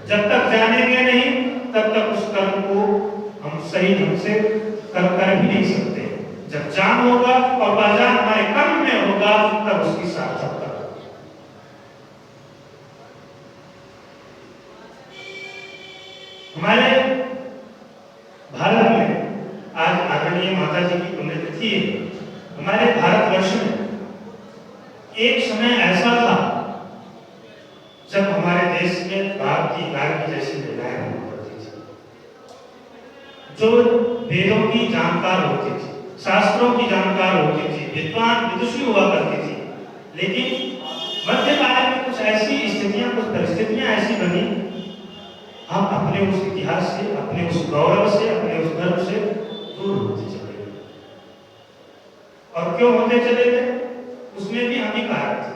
जब तक जानेंगे नहीं तब तक सही ढंग से कर भी नहीं सकते। जब जान होगा और बाजान हमारे कर्म में होगा तब उसकी सार्थकता। हमारे भारत में आज आदरणीय माता जी की पुण्यतिथि है। हमारे भारतवर्ष में एक समय ऐसा था जब हमारे देश में बाप की लाल की जैसी महिलाएं हुआ करती थी, जो वेदों की जानकार होती थी, शास्त्रों की जानकार होती थी, विद्वान विदुषी हुआ करती थी। लेकिन मध्यकाल में कुछ ऐसी स्थितियां, कुछ परिस्थितियां ऐसी बनी, हम अपने उस इतिहास से, अपने उस गौरव से, अपने उस धर्म से दूर होते चले गए। और क्यों होते चले गए? उसमें भी हम ही कारण थे।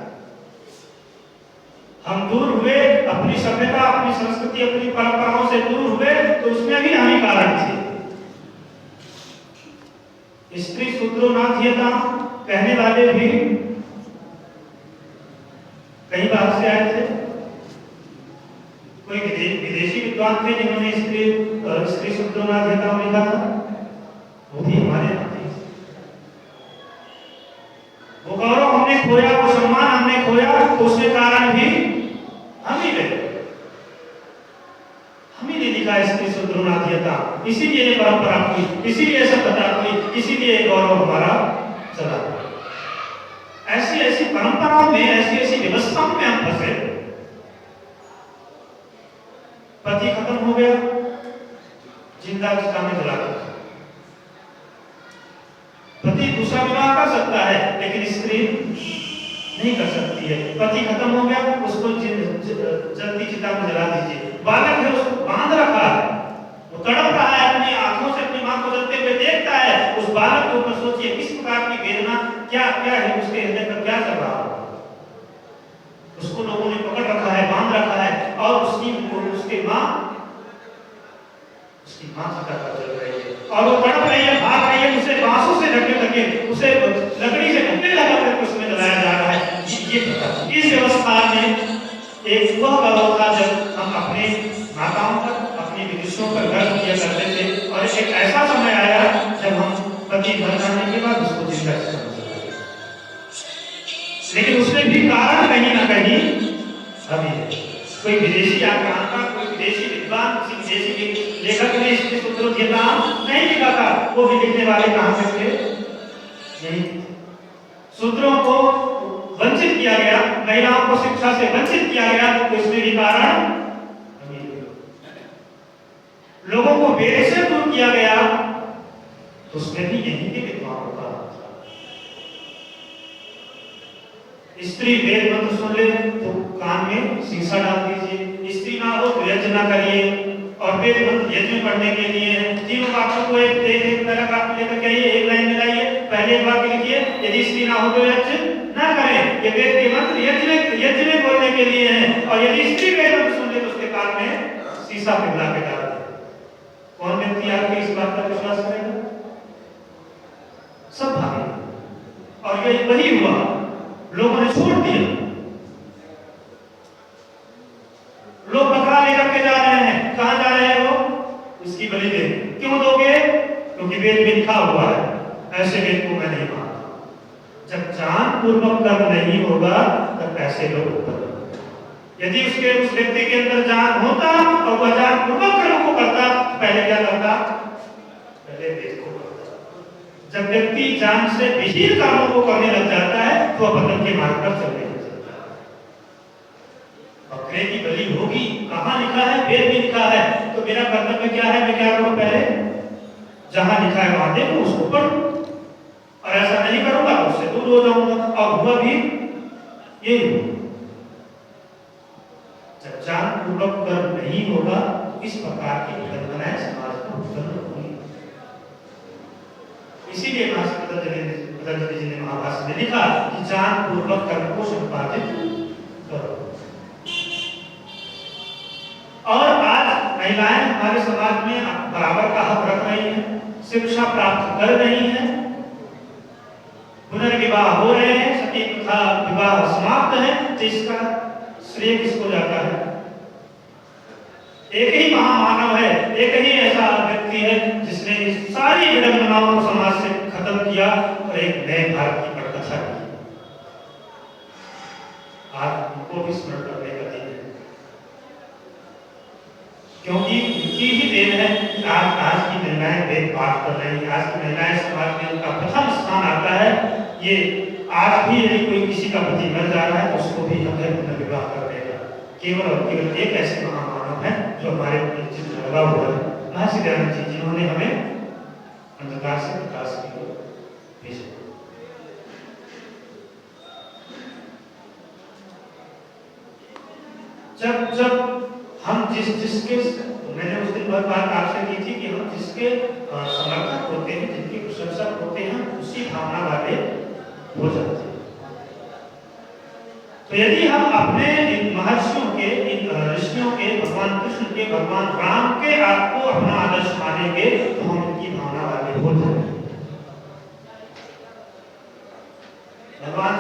हम दूर हुए, अपनी सभ्यता, अपनी संस्कृति, अपनी परंपराओं से दूर हुए, तो उसमें भी हम ही कारण थे। स्त्री शूद्रो नाथ्यता कहने वाले भी कई बाहर से आए थे। कोई विदेशी विद्वान थे जिन्होंने स्त्री शूद्रो नाथ्यता लिखा था, वो भी हमारे यहाँ थे। वो गौरव हमने खोया, वो सम्मान हमने खोया, तो उसके कारण भी हम ही गए। हम ही ने लिखा स्त्री शूद्रो नाथ्यता, इसीलिए ये परंपरा हुई, इसीलिए सभ्यता हुई, इसीलिए गौरव हमारा चला। ऐसी ऐसी परंपराओं में, ऐसी ऐसी व्यवस्थाओं में हम फंसे। पति खत्म हो गया, जिंदा चिता में जला दिया। पति दूसरा विवाह कर सकता है, लेकिन स्त्री नहीं कर सकती है। पति खत्म हो गया, उसको जल्दी चिता में जला दीजिए। बालक है, उसको बांध रखा है, वो तड़प रहा है, अपनी आंखों से अपनी मां को जलते हुए देखता है। उस बालक के ऊपर सोचिए किस प्रकार की वेदना, क्या क्या है उसके हृदय पर, क्या चल रहा है। उसको लोगों ने पकड़ रखा है, बांध रखा है, और उसकी मां चिता पर जल रही है, और वो तड़प रही है, भाग रही है, उसे बांसों से ढके, उसे लकड़ी से ढकने लगा कर उसमें जलाया जा रहा है। इस व्यवस्था में एक वह गौरव था जब हम अपने माताओं पर, अपनी विदुषियों पर गर्व किया करते थे। और एक ऐसा समय आया जब हम पति मर जाने के बाद उसको जिंदा करना चाहिए, लेकिन उसमें भी कारण कहीं ना कहीं अभी है। कोई विदेशी आक्रांता, कोई विदेशी विद्वान, किसी विदेशी लेखक ने स्त्री शूद्रो नाथ्यता नहीं लिखा था। वो भी लिखने वाले कहां से थे? यही शूद्रों को वंचित किया गया, महिलाओं को शिक्षा से वंचित किया गया, तो इसमें भी कारण लोगों को वेद से दूर किया गया, तो उसमें भी यही के विद्वानों का। स्त्री वेद मंत्र सुन ले तो कान में शीशा डाल दीजिए, स्त्री ना हो तो यज्ञ ना करिए। और वेद मंत्र यज्ञ में पढ़ने के लिए तीनों वाक्यों को एक पैराग्राफ लेकर के आइए, एक लाइन में लाइए, पहले एक वाक्य लिखिए, यदि स्त्री ना हो तो यज्ञ ना करें। ये वेद के मंत्र यज्ञ में बोलने के लिए हैं, और यदि स्त्री वेद मंत्र सुन ले तो उसके कान में शीशा पिघला के डाल दे। कौन व्यक्ति आपके इस बात पर विश्वास करेगा? सब भागे। और ये वही हुआ, लोगों ने छोड़ दिया। लोग बकरा लेकर के जा रहे हैं, कहां जा रहे हैं? वो उसकी बलि दे। क्यों दोगे? क्योंकि वेद में लिखा हुआ है, ऐसे वेद को मैं नहीं मानता। जब जान पूर्वक कर्म नहीं होगा तब ऐसे लोग ऊपर। यदि उसके उस व्यक्ति के अंदर जान होता और वह जान पूर्वक कर्म को करता, पहले क्या करता? पहले वेद को करता। जब व्यक्ति जान से विहीन कर्मों को करने लग जाता है तो वह पतन के मार्ग पर चलने लग जाता है। बकरे की बलि होगी, कहां लिखा है? वेद में लिखा है। तो मेरा कर्तव्य क्या है? मैं क्या करूं? पहले जहां लिखा है वहां देखो, उसको पढ़ो, और ऐसा नहीं करूंगा तो उससे दूर हो जाऊंगा। और हुआ भी यही। जब जान पूर्वक कर्म नहीं होगा तो इस प्रकार की विडंबनाएं समाज में उत्पन्न होंगी। इसीलिए पतंजलि जी ने महाभाष्य में लिखा कि जान पूर्वक कर्म को संपादित करो। और आज महिलाएं हमारे समाज में बराबर का हक रख रही हैं, शिक्षा प्राप्त कर रही हैं, पुनर्विवाह हो रहे हैं, सती प्रथा विवाह समाप्त है। तो इसका श्रेय किसको जाता है? एक ही महामानव है, एक ही ऐसा व्यक्ति है जिसने इस सारी विडंबनाओं को समाज से खत्म किया और एक नए भारत की पटकथा की। आज उनको भी स्मरण करने का दिन है, क्योंकि उनकी ही देन है कि आज की महिलाएं वेद पाठ कर रही हैं, आज की महिलाएं समाज में उनका प्रथम स्थान आता है। ये आज भी यदि कोई किसी का पति मर जा रहा है तो उसको भी हमें पुनर्विवाह कर देगा, केवल और केवल एक ऐसे महामानव है जो हमारे चित्र लगा हुआ है, महर्षि दयानंद जी, जिन्होंने हमें अंधकार से प्रकाश की ओर भेजा। जब हम जिसके, मैंने उस दिन बात आपसे की थी कि हम जिसके समर्थक होते हैं, जिनके प्रशंसक होते हैं, उसी भावना वाले हो जाते हैं। तो यदि हम अपने इन महर्षियों के, इन ऋषियों के, भगवान कृष्ण के, भगवान राम के आपको अपना आदर्श मानेंगे तो हम इनकी भावना वाले हो जाएंगे। भगवान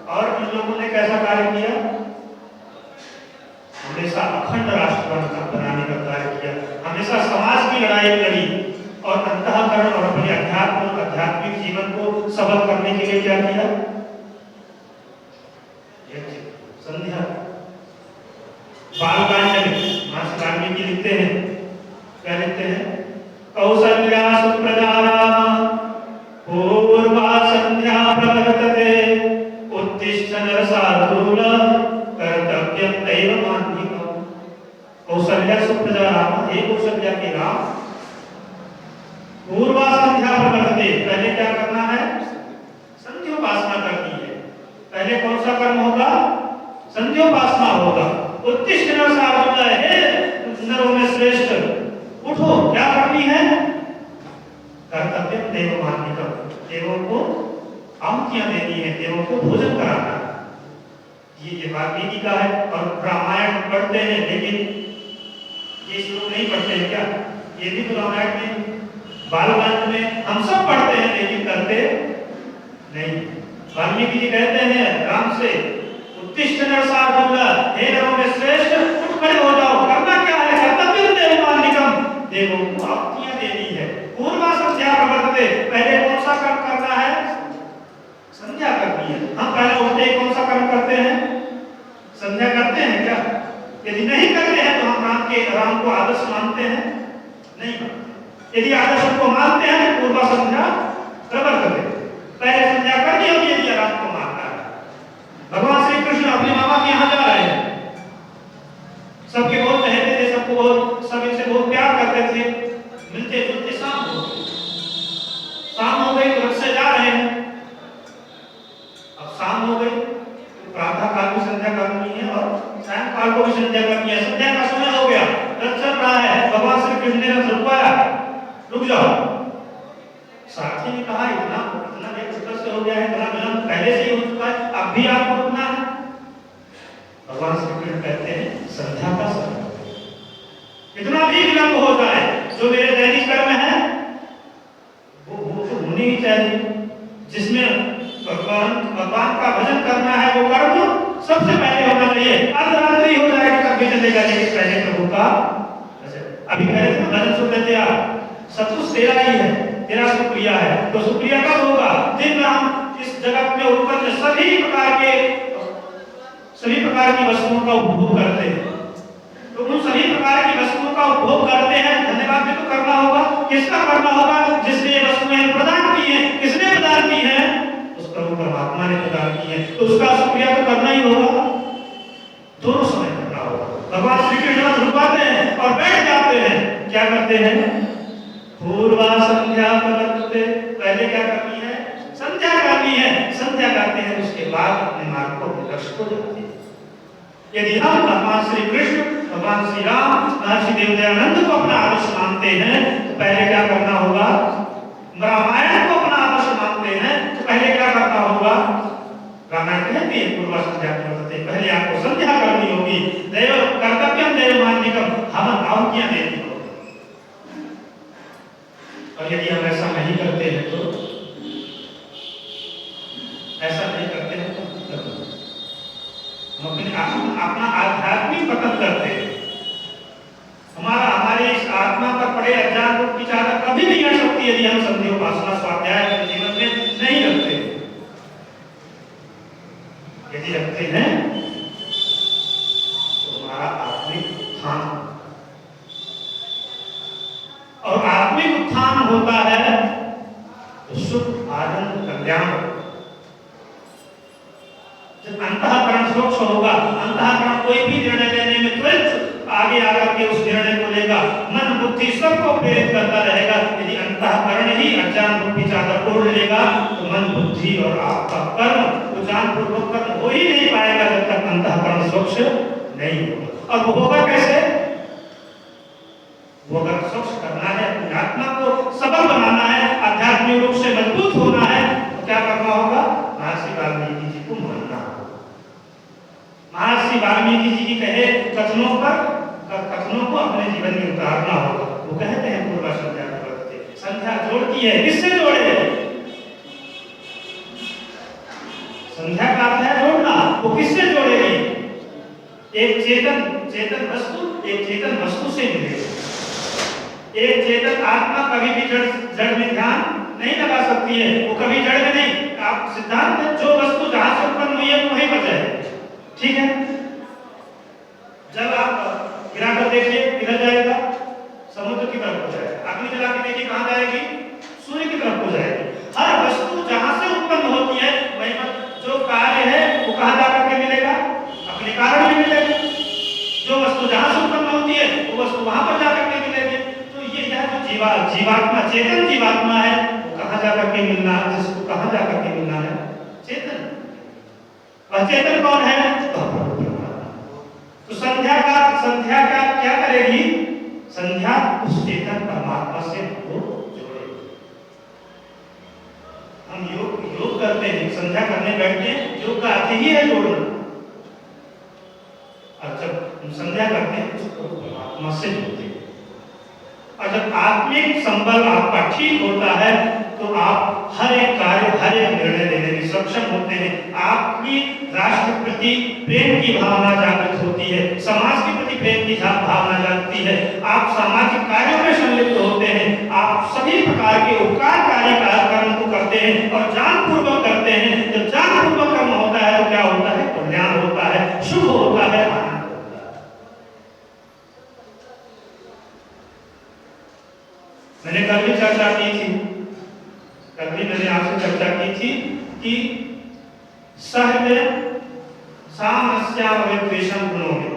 और इन लोगों ने कैसा कार्य किया? हमेशा अखंड राष्ट्र बनाने का कार्य किया, हमेशा समाज की लड़ाई लड़ी और अंतःकरण और अपने अध्यात्म और आध्यात्मिक जीवन को सबल करने के लिए क्या किया? संध्या। बालकांड में महर्षि वाल्मीकि लिखते हैं, क्या लिखते हैं? कौसल्या सुप्रजा राम पूर्वा संध्या प्रवर्तते उत्तिष्ठ नरशार्दूल कर्तव्यं दैवमान्धिकम्। कौसल्या सुप्रजा राम, हे कौसल्या के राम, पूर्वा संध्या प्रवर्तते, पहले क्या करना है? संध्योपासना करनी है। पहले कौन सा कर्म होगा? संध्योपासना होगा। उत्तिष्ठ नरशार्दूल, हे नरों में श्रेष्ठ, उठो, क्या करनी है? कर्तव्यं दैवमान्धिकम्, देवों को आहुतियां देनी है, देवों को भोजन कराना है। ये वाल्मीकि का है। और रामायण पढ़ते हैं, लेकिन ये श्लोक नहीं पढ़ते हैं क्या? ये भी तो रामायण में, बालकांड में हम सब पढ़ते हैं लेकिन करते नहीं। वाल्मीकि जी कहते हैं राम से, उत्तिष्ठ नरशार्दूल, हे नरों में श्रेष्ठ, उठ खड़े हो जाओ। करना क्या है? कर्तव्यं दैवमान्धिकम्, देवों को आहुतियां देनी है। पूर्वा संध्या प्रवर्तते, पहले कौन सा कर्म करना है? संध्या करनी है। हम पहले उठते ही कौन सा कर्म करते हैं? संध्या करते हैं क्या? यदि नहीं करते हैं तो हम राम को आदर्श मानते हैं? नहीं मानते। यदि आदर्श को मानते हैं तो पूर्वा संध्या प्रवर्तते, पहले संध्या करनी होगी यदि राम को मानना है। भगवान श्री कृष्ण अपने मामा के यहाँ जा रहे हैं, सबके बहुत कहते थे, सबको बहुत, सब इनसे बहुत प्यार करते थे, मिलते जुलते शाम हो गई तो रथ से जा रहे हैं। अब शाम हो गई तो प्रातः काल में संध्या करनी है और सायं काल को भी संध्या करनी है। संध्या का समय हो गया, रथ चल रहा है, भगवान श्री कृष्ण ने रथ रुकवाया, रुक जाओ। सारथी ने कहा इतना लेट से हो गया है, इतना विलंब पहले से ही हो चुका है, अब भी आपको रुकना है? भगवान श्री कृष्ण कहते हैं संध्या का समय, इतना भी विलंब हो जाए, जो मेरे दैनिक कर्म है वो तो होनी ही चाहिए। जिसमें भगवान का भजन करना है वो कर्म सबसे पहले होना चाहिए। अर्धरात्रि हो जाएगा तब भी चलेगा, लेकिन पहले प्रभु का अभी कह रहे थे भजन सुन लेते आप, सब कुछ तेरा ही है, तेरा शुक्रिया है। तो शुक्रिया कब होगा? दिन हम इस जगत में उत्पन्न सभी प्रकार की वस्तुओं का उपभोग करते हैं, तो उन सभी प्रकार की वस्तुओं का उपभोग करते हैं, धन्यवाद भी तो करना होगा। किसका करना होगा? जिसने ये वस्तुएं प्रदान की हैं। किसने प्रदान की हैं? उस प्रभु परमात्मा ने प्रदान की है, तो उसका शुक्रिया तो करना ही होगा, दोनों समय करना होगा। भगवान श्री कृष्ण रुकवाते हैं और बैठ जाते हैं, क्या करते हैं? पूर्वा संध्या प्रवर्तते, पहले क्या करनी है? संध्या करनी है। संध्या करते हैं, उसके बाद अपने मार्ग को लक्ष्य को जाते हैं। यदि हम भगवान श्री कृष्ण, भगवान श्री राम, महर्षि देवदयानंद को अपना आदर्श मानते हैं तो पहले क्या करना होगा? रामायण को अपना आदर्श मानते हैं तो पहले क्या करना होगा? रामायण कहती है पूर्वा संध्या प्रवर्तते, पहले आपको संध्या करनी होगी। दैव कर्तव्यं दैवमान्धिकम्, हम आहुतियां देनी होगी। और यदि हम ऐसा नहीं करते हैं तो हम अपना आध्यात्मिक पतन करते हैं। सकती यदि हम संधि उपासना स्वाध्याय अपने जीवन में नहीं रखते। यदि रखते हैं तो हमारा आत्मिक उत्थान, और आत्मिक उत्थान होता है तो सुख आनंद कल्याण। जब अंतःकरण स्वच्छ होगा, अंतःकरण कोई भी निर्णय लेने में तुरंत आगे आकर के उस निर्णय को लेगा, मन बुद्धि सबको प्रेरित करता रहेगा। यदि अंतःकरण ही अज्ञान रूपी चादर ओढ़ लेगा तो मन बुद्धि और आपका कर्म वो जानपूर्वक कर्म हो ही नहीं पाएगा जब तक अंतःकरण स्वच्छ नहीं होगा। और वो होगा कैसे? वो अगर स्वच्छ करना है, अपनी आत्मा को सबल बनाना है, आध्यात्मिक रूप से मजबूत होना है, तो क्या करना होगा? महर्षि वाल्मीकि जी को मानना होगा। महर्षि वाल्मीकि जी की कहे कथनों को अपने जीवन में उतारना होगा। वो कहते हैं पूर्व संध्या करते, संध्या जोड़ती है, किससे जोड़े? संध्या का अर्थ है जोड़ना। वो किससे जोड़ेगी? एक चेतन वस्तु से मिलेगी। एक चेतन आत्मा कभी भी जड़ में ध्यान नहीं लगा सकती है, वो कभी जड़ में नहीं। आप सिद्धांत है, जो वस्तु जहां से उत्पन्न हुई है वहीं पर जाए, ठीक है? जब आप गिरा कर देखिए किधर जाएगा? समुद्र की तरफ हो जाएगा। अग्नि जला के देखिए कहां जाएगी? सूर्य की तरफ हो जाएगी। हर वस्तु जहां से उत्पन्न होती है वहीं पर जो कार्य है वो कहां जाकर के मिलेगा? अपने कारण में मिलेगा। जो वस्तु जहां से उत्पन्न होती है वो वस्तु वहां पर जाकर के मिलेगी। तो ये जो जीवात्मा चेतन जीवात्मा है वो कहां जाकर के मिलना है? जिसको कहां जाकर के मिलना है? चेतन। वह चेतन कौन है? तो संध्या का क्या करेगी? संध्या उस चेतन परमात्मा से हमको जोड़ेगी। हम योग करते हैं, संध्या करने बैठते हैं, योग का अर्थ ही है जोड़ना। और जब हम संध्या करते हैं उसको परमात्मा से जोड़ते हैं। और जब आत्मिक संबल आपका ठीक होता है तो आप हर एक कार्य, हर एक निर्णय लेने में सक्षम होते हैं। आपकी राष्ट्र प्रति प्रेम की भावना जागृत होती है, समाज के प्रति प्रेम की भावना जागती है। आप सामाजिक कार्यों में संलिप्त होते हैं। आप सभी प्रकार के उपकारकारी कर्म को करते हैं और जानपूर्वक करते हैं। जब जानपूर्वक कर्म होता है तो क्या होता है? कल्याण होता है, शुभ होता है, आनंद होता है। मैंने कल भी चर्चा की थी, मैंने आपसे चर्चा की थी कि सहृदय सामरस्यामवेद्वेषं गुणों में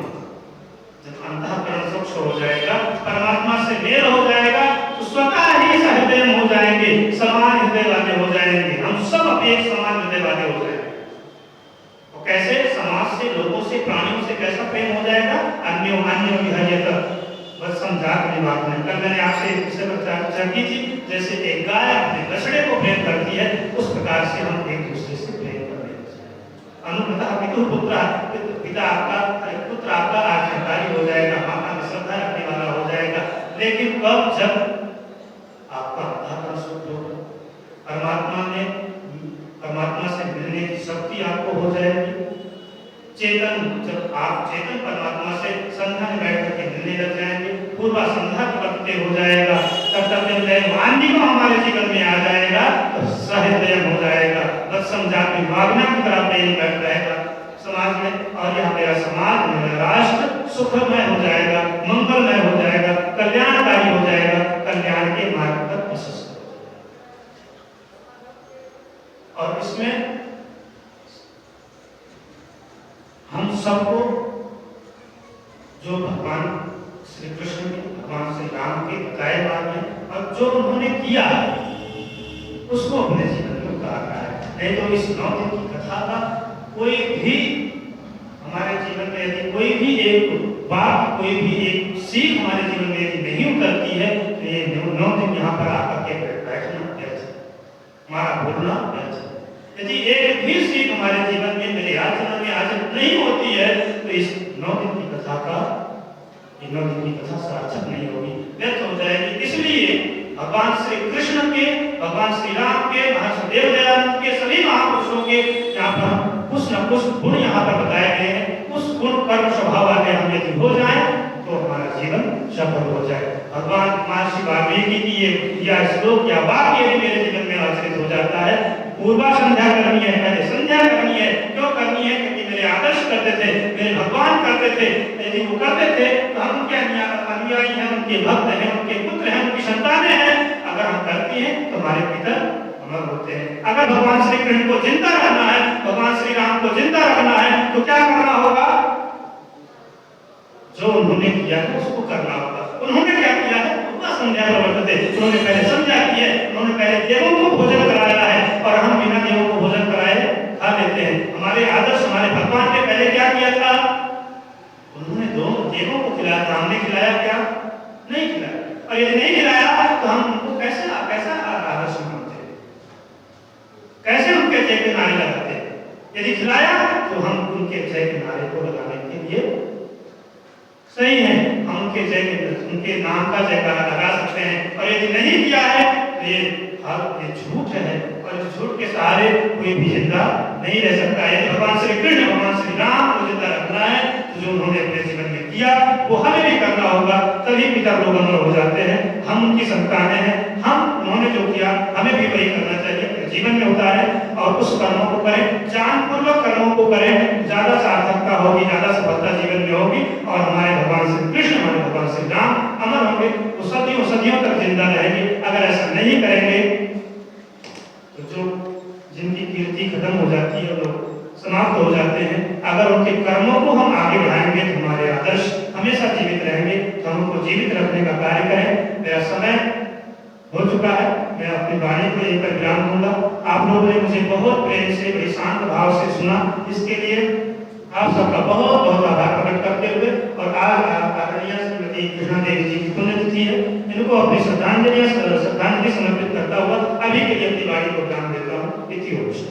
जब अंतःकरण स्वच्छ हो जाएगा, परमात्मा से मेल हो जाएगा तो स्वतः ही सहृदय हो जाएंगे, समान हृदय वाले हो जाएंगे। हम सब एक समान हृदय वाले हो जाएंगे। और कैसे? समाज से, लोगों से, प्राणियों से कैसा प्रेम हो जाएगा? अन्यों विहर्यत समझात निवात में। कल मैंने आपसे एक विषय पर चर्चा की थी, जैसे एक गाय अपने बछड़े को प्रेम करती है उस प्रकार से हम एक दूसरे से प्रेम कर रहे हैं। अनुपतः पितुः पुत्रः, पिता आपका, पुत्र आपका आज्ञाकारी हो जाएगा, माता में श्रद्धा रखने वाला हो जाएगा। लेकिन कब? जब आपका अंतःकरण शुद्ध होगा, परमात्मा से मिलने की शक्ति आपको हो जाएगी। चेतन, जब आप चेतन परमात्मा से संध्या में बैठ करके मिलने लग जाएंगे, पूर्वा संध्या प्रत्यय हो जाएगा, कर्तव्य मान्य हमारे जीवन में आ जाएगा तो सहृदय हो जाएगा। समझाती भावना की तरह प्रेम बैठ रहेगा समाज में, और यह मेरा समाज, मेरा राष्ट्र सुखमय हो जाएगा, मंगलमय हो जाएगा, कल्याणकारी हो जाएगा, कल्याण के मार्ग पर प्रशस्त हो जाएगा। और इसमें हम सबको जो भगवान श्री कृष्ण के, भगवान श्री राम के बताए बात है और जो उन्होंने किया उसको अपने जीवन में उतारना है। नहीं तो इस 9 दिन की कथा का कोई भी हमारे जीवन में यदि कोई भी एक बात, कोई भी एक सीख हमारे जीवन में यदि नहीं उतरती है तो ये 9 दिन यहाँ पर आकर के बैठना व्यर्थ है, हमारा बोलना व्यर्थ है। यदि एक भी सीख हमारे जीवन में, मेरे आचरण में आज नहीं होती है तो इस 9 दिन की कथा का, 9 दिन की कथा सार्थक नहीं होगी, व्यर्थ हो जाएगी। इसलिए भगवान श्री कृष्ण के, भगवान श्री राम के, महर्षि देवदयानंद के, सभी महापुरुषों के यहाँ पर कुछ न कुछ गुण यहाँ पर बताए गए हैं। उस गुण कर्म स्वभाव वाले हम यदि हो जाएं तो हमारा जीवन सफल हो जाए। भगवान महर्षि वाल्मीकि की ये यह श्लोक या वाक्य यदि मेरे जीवन में आचरित हो जाता है, पूर्वा संध्या करनी है, पहले संध्या करनी है। क्यों करनी है? क्योंकि मेरे आदर्श करते थे, मेरे भगवान करते थे, यदि वो करते थे तो हम उनके अनुयायी हैं, उनके भक्त हैं, उनके पुत्र हैं, उनकी संतानें हैं। अगर हम करते हैं तो हमारे पितर अमर होते हैं। अगर भगवान श्री कृष्ण को जिंदा रखना है, भगवान श्री राम को जिंदा रखना है, तो क्या करना होगा? जो उन्होंने किया है उसको करना होगा। उन्होंने क्या किया है? संध्या प्रवर्तते, उन्होंने पहले संध्या की है, उन्होंने पहले देवों को भोजन कराया है, और हम बिना देवों को भोजन कराए खा लेते हैं। हमारे आदर्श, हमारे भगवान ने पहले क्या किया था? उन्होंने दो देवों को खिलाया था। हमने खिलाया क्या? नहीं खिलाया। और यदि नहीं खिलाया तो हम उनको कैसा आदर्श मानते, कैसे उनके जय के नारे लगाते? यदि खिलाया तो हम उनके जय के नारे को लगाने के लिए सही है, हम उनके नाम का जयकारा लगा सकते हैं। और यदि नहीं किया है तो ये झूठ है, और इस झूठ के सहारे कोई भी जिंदा नहीं रह सकता। यदि भगवान श्री कृष्ण, भगवान श्री राम को जिंदा रखना है तो जो उन्होंने अपने जीवन में किया वो हमें भी करना होगा, तभी पिता लोग अमर हो जाते हैं। हम उनकी संतानें हैं, उन्होंने जो किया हमें भी वही करना चाहिए, जीवन में होता है। और उस कर्मों को करें, जानपूर्वक कर्मों को करें, ज्यादा सार्थकता होगी, ज्यादा सफलता जीवन में होगी, और हमारे भगवान श्री कृष्ण, हमारे भगवान श्री राम अमर होंगे, वो सदियों सदियों तक जिंदा रहेंगे। अगर ऐसा नहीं करेंगे तो जो जिनकी कीर्ति खत्म हो जाती है, लोग समाप्त हो जाते हैं। अगर उनके कर्मों को हम आगे बढ़ाएंगे तो हमारे आदर्श हमेशा जीवित रहेंगे। तो हम उनको जीवित रखने का कार्य करें। मेरा समय हो चुका है, मैं अपनी वाणी को यहीं पर विराम दूंगा। आप लोगों ने मुझे बहुत प्रेम से, बड़ी शांत भाव से सुना, इसके लिए आप सबका बहुत बहुत आभार प्रकट करते हुए, और आज आदरणीय श्रीमती कृष्णा देवी जी की पुण्यतिथि है, इनको अपनी श्रद्धांजलि समर्पित करता हुआ अभी के लिए अपनी वाणी को विराम देता हूँ। इति होती।